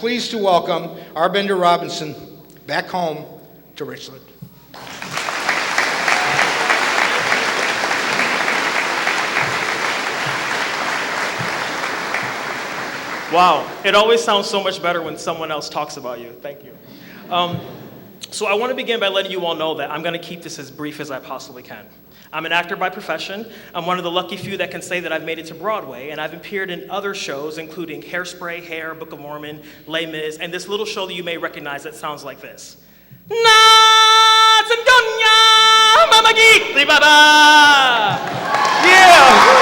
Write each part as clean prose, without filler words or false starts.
pleased to welcome Arbender Robinson back home to Richland. Wow, it always sounds so much better when someone else talks about you. Thank you. So I want to begin by letting you all know that I'm going to keep this as brief as I possibly can. I'm an actor by profession. I'm one of the lucky few that can say that I've made it to Broadway, and I've appeared in other shows, including Hairspray, Hair, Book of Mormon, Les Mis, and this little show that you may recognize that sounds like this. Na Sandonya Mamagiti Baba! Yeah!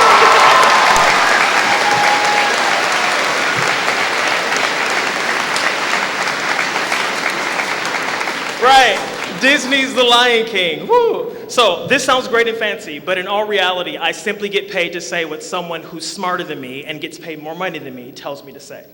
Right, Disney's The Lion King. Woo! So this sounds great and fancy, but in all reality, I simply get paid to say what someone who's smarter than me and gets paid more money than me tells me to say.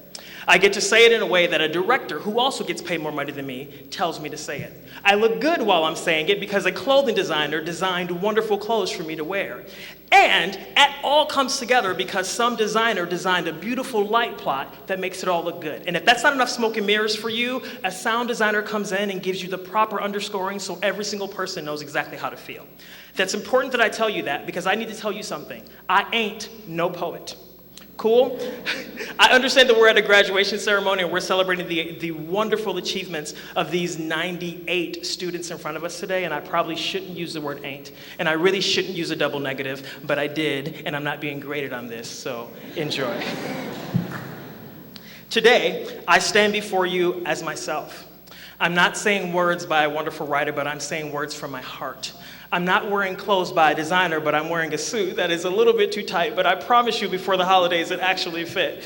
I get to say it in a way that a director who also gets paid more money than me tells me to say it. I look good while I'm saying it because a clothing designer designed wonderful clothes for me to wear. And it all comes together because some designer designed a beautiful light plot that makes it all look good. And if that's not enough smoke and mirrors for you, a sound designer comes in and gives you the proper underscoring so every single person knows exactly how to feel. That's important that I tell you that because I need to tell you something. I ain't no poet. Cool? I understand that we're at a graduation ceremony and we're celebrating the wonderful achievements of these 98 students in front of us today, and I probably shouldn't use the word ain't, and I really shouldn't use a double negative, but I did, and I'm not being graded on this, so enjoy. Today, I stand before you as myself. I'm not saying words by a wonderful writer, but I'm saying words from my heart. I'm not wearing clothes by a designer, but I'm wearing a suit that is a little bit too tight, but I promise you before the holidays it actually fit.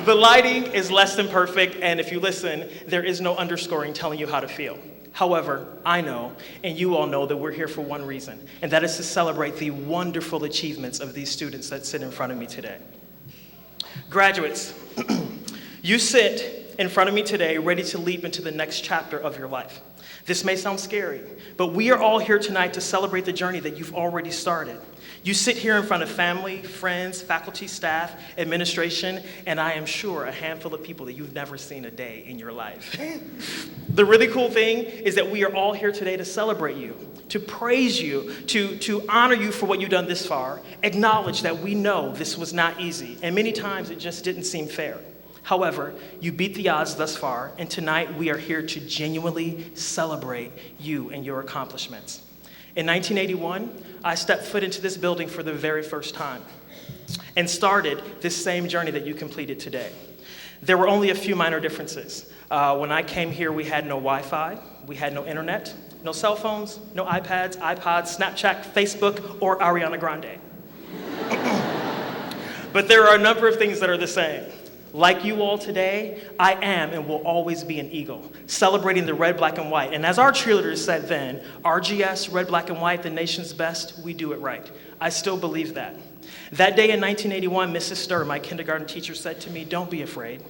The lighting is less than perfect, and if you listen, there is no underscoring telling you how to feel. However, I know, and you all know that we're here for one reason, and that is to celebrate the wonderful achievements of these students that sit in front of me today. Graduates, you sit in front of me today ready to leap into the next chapter of your life. This may sound scary, but we are all here tonight to celebrate the journey that you've already started. You sit here in front of family, friends, faculty, staff, administration, and I am sure a handful of people that you've never seen a day in your life. The really cool thing is that we are all here today to celebrate you, to praise you, to honor you for what you've done this far, acknowledge that we know this was not easy, and many times it just didn't seem fair. However, you beat the odds thus far, and tonight we are here to genuinely celebrate you and your accomplishments. In 1981, I stepped foot into this building for the very first time and started this same journey that you completed today. There were only a few minor differences. When I came here, we had no Wi-Fi, we had no internet, no cell phones, no iPads, iPods, Snapchat, Facebook, or Ariana Grande. But there are a number of things that are the same. Like you all today, I am and will always be an Eagle, celebrating the red, black, and white. And as our cheerleaders said then, RGS, red, black, and white, the nation's best, we do it right. I still believe that. That day in 1981, Mrs. Sturr, my kindergarten teacher, said to me, "Don't be afraid."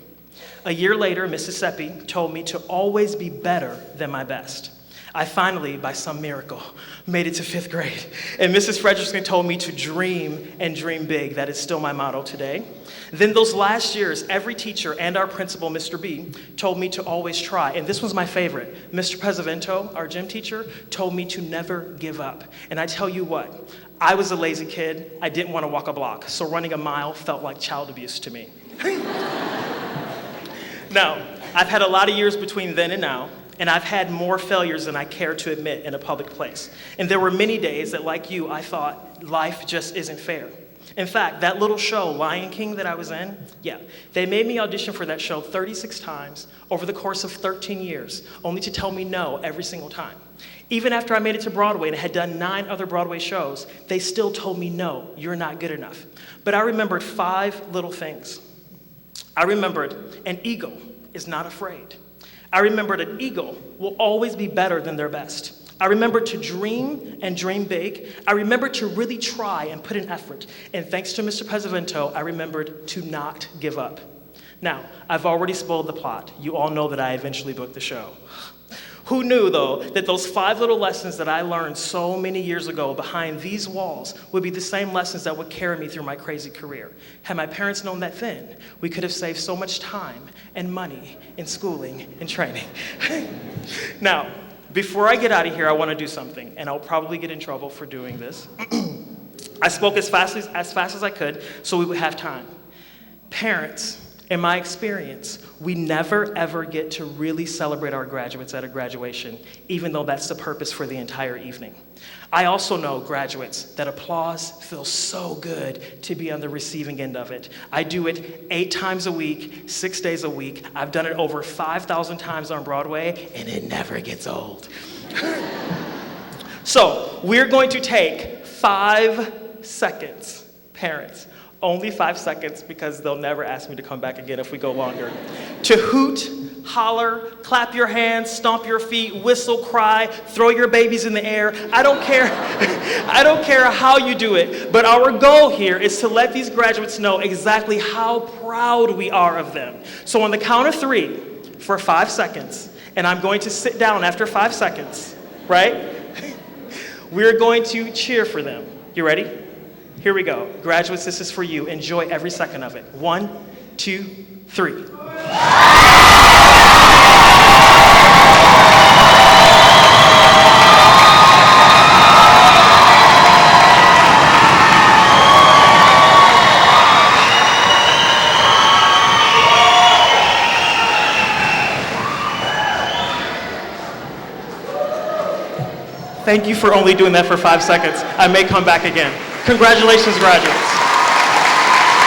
A year later, Mrs. Seppi told me to always be better than my best. I finally, by some miracle, made it to 5th grade. And Mrs. Frederickson told me to dream and dream big. That is still my motto today. Then those last years, every teacher and our principal, Mr. B, told me to always try. And this was my favorite. Mr. Pesavento, our gym teacher, told me to never give up. And I tell you what, I was a lazy kid. I didn't want to walk a block. So running a mile felt like child abuse to me. Now, I've had a lot of years between then and now. And I've had more failures than I care to admit in a public place. And there were many days that, like you, I thought life just isn't fair. In fact, that little show, Lion King, that I was in, they made me audition for that show 36 times over the course of 13 years, only to tell me no every single time. Even after I made it to Broadway and had done 9 other Broadway shows, they still told me, "No, you're not good enough." But I remembered 5 little things. I remembered an eagle is not afraid. I remembered an eagle will always be better than their best. I remembered to dream and dream big. I remembered to really try and put in effort. And thanks to Mr. Pesavento, I remembered to not give up. Now, I've already spoiled the plot. You all know that I eventually booked the show. Who knew, though, that those 5 little lessons that I learned so many years ago behind these walls would be the same lessons that would carry me through my crazy career? Had my parents known that then, we could have saved so much time and money in schooling and training. Now, before I get out of here, I want to do something, and I'll probably get in trouble for doing this. I spoke as fast as I could so we would have time. Parents, in my experience, we never ever get to really celebrate our graduates at a graduation, even though that's the purpose for the entire evening. I also know graduates that applause feels so good to be on the receiving end of it. I do it 8 times a week, 6 days a week. I've done it over 5,000 times on Broadway, and it never gets old. So we're going to take 5 seconds, parents. Only 5 seconds, because they'll never ask me to come back again if we go longer. To hoot, holler, clap your hands, stomp your feet, whistle, cry, throw your babies in the air. I don't care. I don't care how you do it. But our goal here is to let these graduates know exactly how proud we are of them. So on the count of 3 for 5 seconds, and I'm going to sit down after 5 seconds, right? We're going to cheer for them. You ready? Here we go. Graduates, this is for you. Enjoy every second of it. 1, 2, 3. Thank you for only doing that for 5 seconds. I may come back again. Congratulations, graduates.